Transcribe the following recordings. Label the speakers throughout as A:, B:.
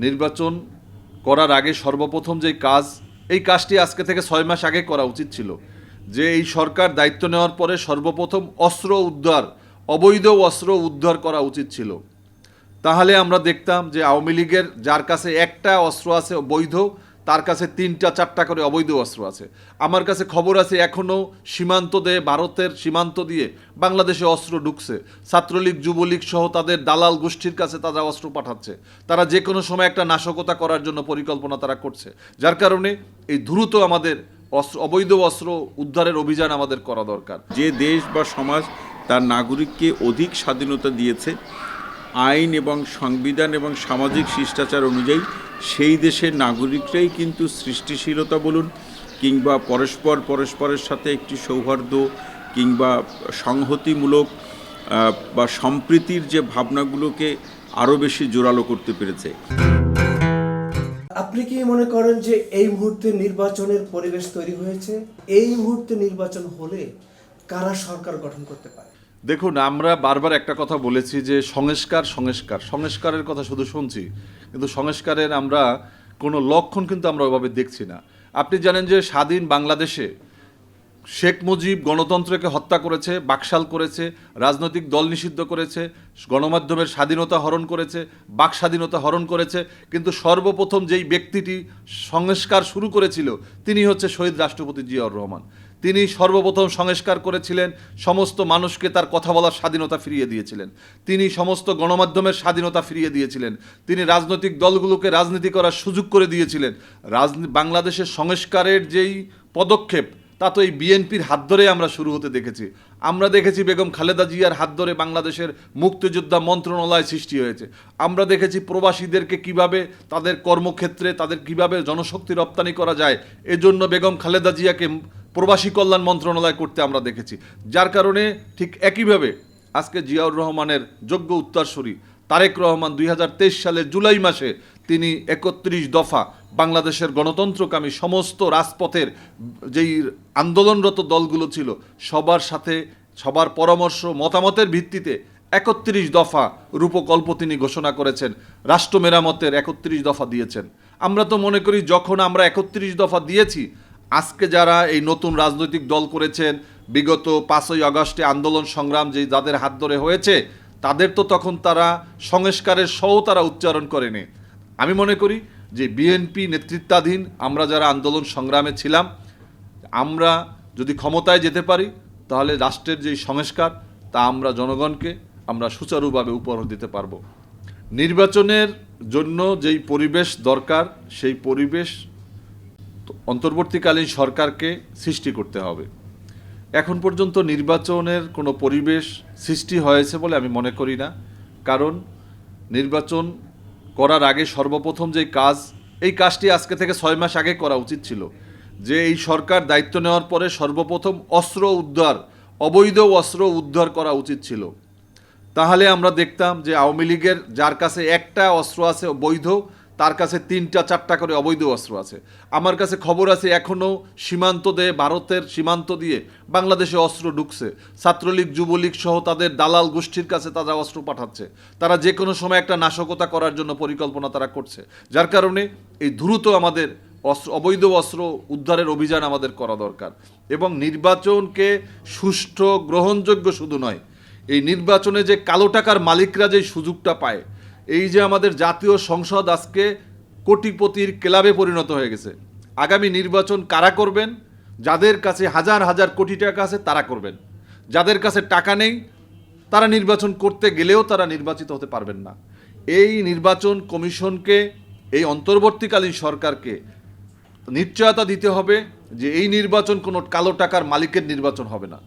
A: নির্বাচন করার আগে সর্বপ্রথম যে কাজ, এই কাজটি আজকে থেকে 6 মাস আগে করা উচিত ছিল। যে এই সরকার দায়িত্ব নেওয়ার পরে সর্বপ্রথম অবৈধ অস্ত্র উদ্ধার করা উচিত ছিল। তাহলে আমরা দেখতাম যে আওয়ামী লীগের যার কাছে একটা অস্ত্র আছে বৈধ, তার কাছে 3টা 4টা করে অবৈধ অস্ত্র আছে। আমার কাছে খবর আছে এখনও ভারতের সীমান্ত দিয়ে বাংলাদেশে অস্ত্র ঢুকছে। ছাত্রলীগ, যুবলীগ সহ তাদের দালাল গোষ্ঠীর কাছে তারা অস্ত্র পাঠাচ্ছে। তারা যে কোনো সময় একটা নাশকতা করার জন্য পরিকল্পনা তারা করছে। যার কারণে এই দ্রুত আমাদের অবৈধ অস্ত্র উদ্ধারের অভিযান আমাদের করা দরকার।
B: যে দেশ বা সমাজ তার নাগরিককে অধিক স্বাধীনতা দিয়েছে আইন এবং সংবিধান এবং সামাজিক শিষ্টাচার অনুযায়ী, সেই দেশের নাগরিকরাই কিন্তু সৃষ্টিশীলতা বলুন কিংবা পরস্পরের সাথে একটি সৌহার্দ্য কিংবা সংহতিমূলক বা সম্প্রীতির যে ভাবনাগুলোকে আরও বেশি জোরালো করতে পেরেছে।
C: আপনি কি মনে করেন যে এই মুহূর্তে নির্বাচনের পরিবেশ তৈরি হয়েছে? এই মুহূর্তে নির্বাচন হলে কারা সরকার গঠন করতে পারে?
A: দেখুন, আমরা বারবার একটা কথা বলেছি যে সংস্কারের কথা শুধু শুনছি, কিন্তু সংস্কারের আমরা কোনো লক্ষণ কিন্তু আমরা ওইভাবে দেখছি না। আপনি জানেন যে স্বাধীন বাংলাদেশে শেখ মুজিব গণতন্ত্রকে হত্যা করেছে, বাকশাল করেছে, রাজনৈতিক দল নিষিদ্ধ করেছে, গণমাধ্যমের স্বাধীনতা হরণ করেছে, বাক স্বাধীনতা হরণ করেছে, কিন্তু সর্বপ্রথম যেই ব্যক্তিটি সংস্কার শুরু করেছিল তিনি হচ্ছে শহীদ রাষ্ট্রপতি জিয়াউর রহমান। তিনি সর্বপ্রথম সংস্কার করেছিলেন, সমস্ত মানুষকে তার কথা বলার স্বাধীনতা ফিরিয়ে দিয়েছিলেন। তিনি সমস্ত গণমাধ্যমের স্বাধীনতা ফিরিয়ে দিয়েছিলেন। তিনি রাজনৈতিক দলগুলোকে রাজনীতি করার সুযোগ করে দিয়েছিলেন। বাংলাদেশের সংস্কারের যেই পদক্ষেপ, তা তো এই বিএনপির হাত ধরে আমরা শুরু হতে দেখেছি। আমরা দেখেছি বেগম খালেদা জিয়ার হাত ধরে বাংলাদেশের মুক্তিযোদ্ধা মন্ত্রণালয় সৃষ্টি হয়েছে। আমরা দেখেছি প্রবাসীদেরকে কিভাবে তাদের কর্মক্ষেত্রে তাদের কিভাবে জনশক্তি রপ্তানি করা যায়, এজন্য বেগম খালেদা জিয়াকে প্রবাসী কল্যাণ মন্ত্রণালয় করতে আমরা দেখেছি। যার কারণে ঠিক একইভাবে আজকে জিয়াউর রহমানের যোগ্য উত্তরসূরি তারেক রহমান 2023 সালের জুলাই মাসে তিনি 31 দফা বাংলাদেশের গণতন্ত্রকামী সমস্ত রাজপথের যেই আন্দোলনরত দলগুলো ছিল সবার সাথে সবার পরামর্শ মতামতের ভিত্তিতে 31 দফা রূপকল্প তিনি ঘোষণা করেছেন। রাষ্ট্র মেরামতের 31 দফা দিয়েছেন। আমরা তো মনে করি যখন আমরা 31 দফা দিয়েছি, আজকে যারা এই নতুন রাজনৈতিক দল করেছেন, বিগত 5ই আগস্টে আন্দোলন সংগ্রাম যে যাদের হাত ধরে হয়েছে, তাদের তো তখন তারা সংস্কারের তারা উচ্চারণ করেনি। আমি মনে করি যে বিএনপি নেতৃত্বাধীন আমরা যারা আন্দোলন সংগ্রামে ছিলাম, আমরা যদি ক্ষমতায় যেতে পারি তাহলে রাষ্ট্রের যেই সংস্কার তা আমরা জনগণকে আমরা সুচারুভাবে উপহার দিতে পারবো। নির্বাচনের জন্য যেই পরিবেশ দরকার, সেই পরিবেশ অন্তর্বর্তীকালীন সরকারকে সৃষ্টি করতে হবে। এখন পর্যন্ত নির্বাচনের কোনো পরিবেশ সৃষ্টি হয়েছে বলে আমি মনে করি না। কারণ নির্বাচন করার আগে সর্বপ্রথম যে কাজ, এই কাজটি আজকে থেকে 6 মাস আগে করা উচিত ছিল। যে এই সরকার দায়িত্ব নেওয়ার পরে সর্বপ্রথম অবৈধ অস্ত্র উদ্ধার করা উচিত ছিল। তাহলে আমরা দেখতাম যে আওয়ামী লীগের যার কাছে একটা অস্ত্র আছে বৈধ, তার কাছে 3টা 4টা করে অবৈধ অস্ত্র আছে। আমার কাছে খবর আছে এখনও ভারতের সীমান্ত দিয়ে বাংলাদেশে অস্ত্র ঢুকছে। ছাত্রলীগ, যুবলীগ সহ তাদের দালাল গোষ্ঠীর কাছে তারা অস্ত্র পাঠাচ্ছে। তারা যে কোনো সময় একটা নাশকতা করার জন্য পরিকল্পনা তারা করছে। যার কারণে এই দ্রুত আমাদের অবৈধ অস্ত্র উদ্ধারের অভিযান আমাদের করা দরকার। এবং নির্বাচনকে সুষ্ঠু গ্রহণযোগ্য শুধু নয়, এই নির্বাচনে যে কালো টাকার মালিকরা যে সুযোগটা পায়, এই যে আমাদের জাতীয় সংসদ আজকে কোটিপতির ক্লাবে পরিণত হয়ে গেছে। আগামী নির্বাচন কারা করবেন? যাদের কাছে হাজার হাজার কোটি টাকা আছে তারা করবেন। যাদের কাছে টাকা নেই তারা নির্বাচন করতে গেলেও তারা নির্বাচিত হতে পারবেন না। এই নির্বাচন কমিশনকে, এই অন্তর্বর্তীকালীন সরকারকে নিশ্চয়তা দিতে হবে যে এই নির্বাচন কোনো কালো টাকার মালিকের নির্বাচন হবে না।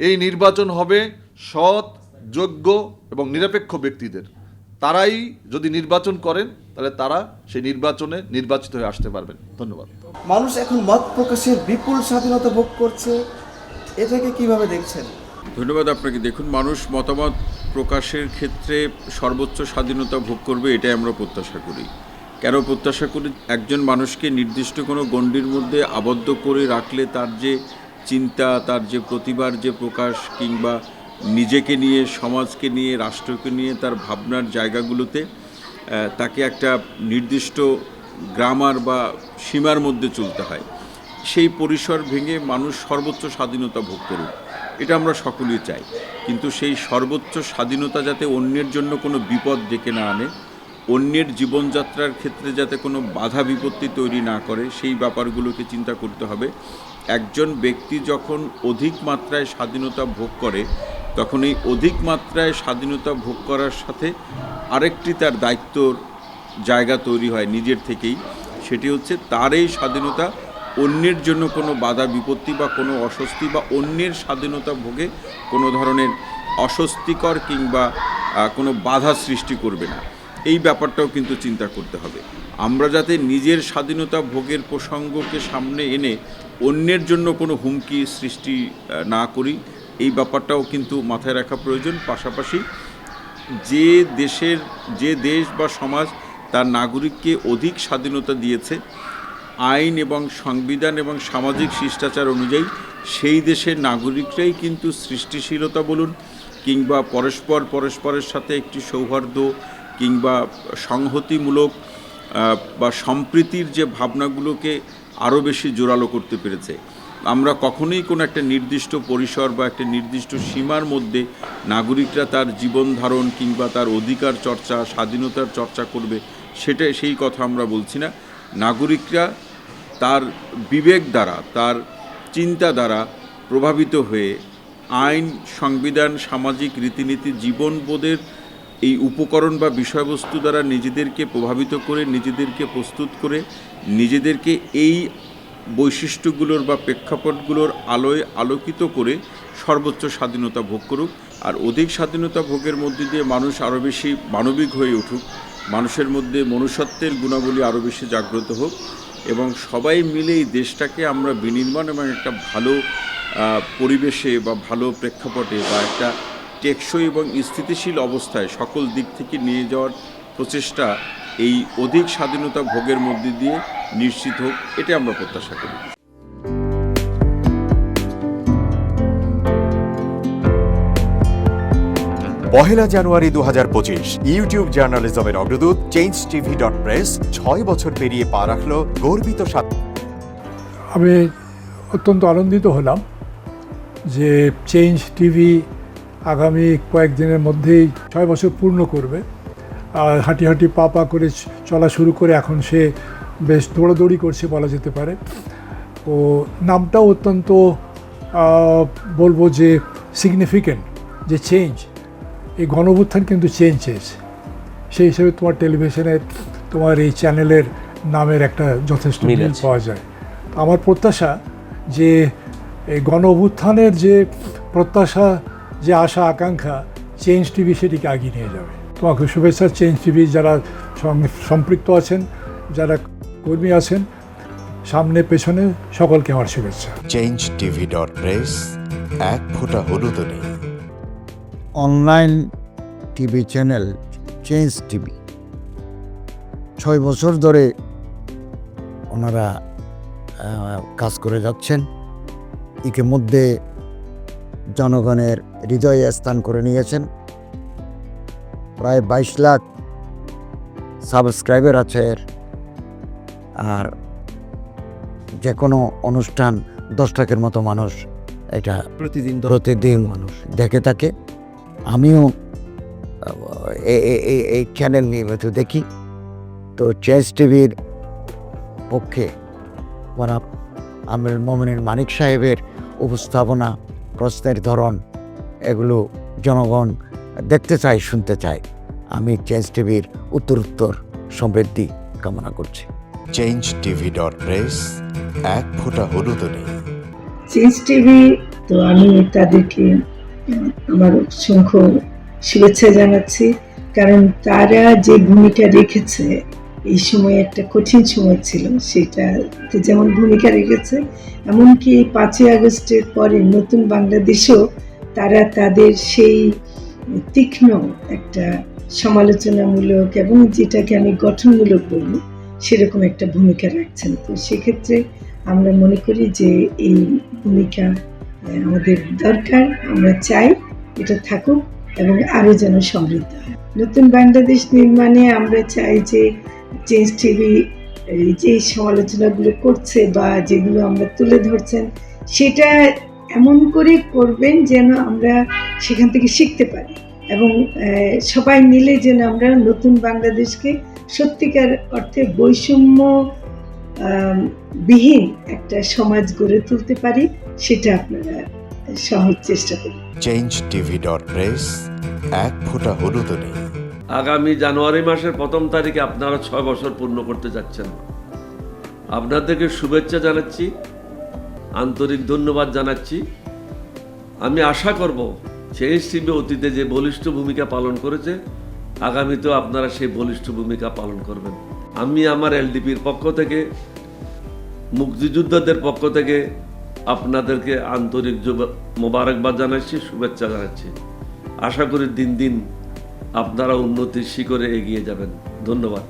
A: এই নির্বাচন হবে সৎ, যোগ্য এবং নিরপেক্ষ ব্যক্তিদের। তারাই যদি নির্বাচন করেন তাহলে তারা সেই নির্বাচনে নির্বাচিত হয়ে আসতে পারবেন। ধন্যবাদ।
C: মানুষ এখন মত প্রকাশের বিপুল স্বাধীনতা ভোগ করছে, এটাকে কিভাবে দেখছেন?
B: ধন্যবাদ আপনাকে। দেখুন, মানুষ মতামত প্রকাশের ক্ষেত্রে সর্বোচ্চ স্বাধীনতা ভোগ করবে, এটাই আমরা প্রত্যাশা করি। কেন প্রত্যাশা করি? একজন মানুষকে নির্দিষ্ট কোনো গণ্ডির মধ্যে আবদ্ধ করে রাখলে তার যে চিন্তা, তার যে প্রতিভার যে প্রকাশ কিংবা নিজেকে নিয়ে, সমাজকে নিয়ে, রাষ্ট্রকে নিয়ে তার ভাবনার জায়গাগুলোতে তাকে একটা নির্দিষ্ট গ্রামার বা সীমার মধ্যে চলতে হয়। সেই পরিসর ভেঙে মানুষ সর্বোচ্চ স্বাধীনতা ভোগ করুক, এটা আমরা সকলেই চাই। কিন্তু সেই সর্বোচ্চ স্বাধীনতা যাতে অন্যের জন্য কোনো বিপদ ডেকে না আনে, অন্যের জীবনযাত্রার ক্ষেত্রে যাতে কোনো বাধা বিপত্তি তৈরি না করে, সেই ব্যাপারগুলোকে চিন্তা করতে হবে। একজন ব্যক্তি যখন অধিক মাত্রায় স্বাধীনতা ভোগ করে, তখন এই অধিক মাত্রায় স্বাধীনতা ভোগ করার সাথে আরেকটি তার দায়িত্বর জায়গা তৈরি হয় নিজের থেকেই। সেটি হচ্ছে তার এই স্বাধীনতা অন্যের জন্য কোনো বাধা বিপত্তি বা কোনো অস্বস্তি বা অন্যের স্বাধীনতা ভোগে কোনো ধরনের অস্বস্তিকর কিংবা কোনো বাধা সৃষ্টি করবে না। এই ব্যাপারটাও কিন্তু চিন্তা করতে হবে। আমরা যাতে নিজের স্বাধীনতা ভোগের প্রসঙ্গকে সামনে এনে অন্যের জন্য কোনো হুমকি সৃষ্টি না করি, এই ব্যাপারটাও কিন্তু মাথায় রাখা প্রয়োজন। পাশাপাশি যে দেশ বা সমাজ তার নাগরিককে অধিক স্বাধীনতা দিয়েছে আইন এবং সংবিধান এবং সামাজিক শিষ্টাচার অনুযায়ী, সেই দেশের নাগরিকরাই কিন্তু সৃষ্টিশীলতা বলুন কিংবা পরস্পরের সাথে একটি সৌহার্দ্য কিংবা সংহতিমূলক বা সম্প্রীতির যে ভাবনাগুলোকে আরও বেশি জোরালো করতে পেরেছে। আমরা কখনোই কোনো একটা নির্দিষ্ট পরিসর বা একটা নির্দিষ্ট সীমার মধ্যে নাগরিকরা তার জীবন ধারণ কিংবা তার অধিকার চর্চা, স্বাধীনতার চর্চা করবে, সেই কথা আমরা বলছি না। নাগরিকরা তার বিবেক দ্বারা, তার চিন্তা দ্বারা প্রভাবিত হয়ে আইন, সংবিধান, সামাজিক রীতিনীতি, জীবনবোধের এই উপকরণ বা বিষয়বস্তু দ্বারা নিজেদেরকে প্রভাবিত করে, নিজেদেরকে প্রস্তুত করে, নিজেদেরকে এই বৈশিষ্ট্যগুলোর বা প্রেক্ষাপটগুলোর আলোয় আলোকিত করে সর্বোচ্চ স্বাধীনতা ভোগ করুক। আর অধিক স্বাধীনতা ভোগের মধ্যে দিয়ে মানুষ আরও বেশি মানবিক হয়ে উঠুক, মানুষের মধ্যে মনুষ্যত্বের গুণাবলী আরও বেশি জাগ্রত হোক এবং সবাই মিলে এই দেশটাকে আমরা বিনির্মাণ এবং একটা ভালো পরিবেশে বা ভালো প্রেক্ষাপটে বা একটা টেকসই এবং স্থিতিশীল অবস্থায় সকল দিক থেকে নিয়ে যাওয়ার প্রচেষ্টা এই অধিক স্বাধীনতা ভোগের মধ্যে দিয়ে নিশ্চিত হোক, এটা আমরা প্রত্যাশা করি।
D: পহেলা জানুয়ারি 2025 ইউটিউব জার্নালিজমের অগ্রদূত changetv.press 6 বছর পেরিয়ে পা রাখল গর্বিত
E: আমি অত্যন্ত আনন্দিত হলাম যে চেঞ্জ টিভি আগামী কয়েকদিনের মধ্যেই 6 বছর পূর্ণ করবে। আর হাঁটি হাঁটি পা পা করে চলা শুরু করে এখন সে বেশ দৌড়াদৌড়ি করছে বলা যেতে পারে। ও নামটাও অত্যন্ত বলবো যে সিগনিফিক্যান্ট, যে চেঞ্জ, এই গণঅভ্যুত্থান কিন্তু চেঞ্জ চেয়েছে। সেই হিসেবে তোমার টেলিভিশনে তোমার এই চ্যানেলের নামের একটা যথেষ্ট মিল পাওয়া যায়। আমার প্রত্যাশা যে এই গণঅভ্যুত্থানের যে প্রত্যাশা, যে আশা আকাঙ্ক্ষা, চেঞ্জ টিভি সেটিকে এগিয়ে নিয়ে যাবে। তোমাকে শুভেচ্ছা। চেঞ্জ টিভি যারা সম্পৃক্ত আছেন, যারা কর্মী আছেন, সামনে পেছনে সকলকে আমার শুভেচ্ছা।
D: changetv.press এক ফোঁটা হলুদ নেই।
F: Online TV channel change TV 6 বছর ধরে ওনারা কাজ করে যাচ্ছেন। ইতিমধ্যে জনগণের হৃদয়ে স্থান করে নিয়েছেন। প্রায় 22 লাখ সাবস্ক্রাইবার আছে। আর যে কোনো অনুষ্ঠান 10 লাখের মতো মানুষ এটা প্রতিদিন মানুষ দেখে থাকে। আমিও এই চ্যানেল নিয়মিত দেখি। তো চেঞ্জ টিভির পক্ষে আমির মোমিনুল মানিক সাহেবের উপস্থাপনা, প্রশ্নের ধরন, এগুলো জনগণ দেখতে চায়, শুনতে চায়। আমি চেঞ্জ টিভির উত্তরোত্তর সমৃদ্ধি কামনা করছি।
D: changetv.press এক ফোঁটা হলুদ নেই।
G: চেঞ্জ টিভি, তো আমি তাদেরকে আমার অসংখ্য শুভেচ্ছা জানাচ্ছি, কারণ তারা যে ভূমিকা রেখেছে এই সময়, একটা কঠিন সময় ছিল, সেটাতে যেমন ভূমিকা রেখেছে, এমনকি 5ই আগস্টের পরে নতুন বাংলাদেশেও তারা তাদের সেই তীক্ষ্ণ একটা সমালোচনামূলক এবং যেটাকে আমি গঠনমূলক বলব সেরকম একটা ভূমিকা রাখছেন। তো সেক্ষেত্রে আমরা মনে করি যে এই ভূমিকা আমাদের দরকার, আমরা চাই এটা থাকুক এবং আরও যেন সমৃদ্ধ হয়। নতুন বাংলাদেশ নির্মাণে আমরা চাই যে চেঞ্জ টিভি এই যে সমালোচনাগুলো করছে বা যেগুলো আমরা তুলে ধরছেন সেটা এমন করে করবেন যেন আমরা সেখান থেকে শিখতে পারি এবং সবাই মিলে যেন আমরা নতুন বাংলাদেশকে সত্যিকার অর্থে বৈষম্য বিহীন একটা সমাজ গড়ে তুলতে পারি, সেটা আপনারা সহজ চেষ্টা করুন।
D: changeTV.press এক ফোঁটা হলুদও নেই।
H: আগামী জানুয়ারি মাসের 1 তারিখে আপনারা 6 বছর পূর্ণ করতে যাচ্ছেন। আপনাদেরকে শুভেচ্ছা জানাচ্ছি, আন্তরিক ধন্যবাদ জানাচ্ছি। আমি আশা করব চেঞ্জ টিভি অতীতে যে বলিষ্ঠ ভূমিকা পালন করেছে আগামীতেও আপনারা সেই বলিষ্ঠ ভূমিকা পালন করবেন। আমি আমার এলডিপির পক্ষ থেকে, মুক্তিযোদ্ধাদের পক্ষ থেকে আপনাদেরকে আন্তরিক মোবারকবাদ জানাচ্ছি, শুভেচ্ছা জানাচ্ছি। আশা করি দিন দিন আপনারা উন্নতির শিখরে এগিয়ে যাবেন। ধন্যবাদ।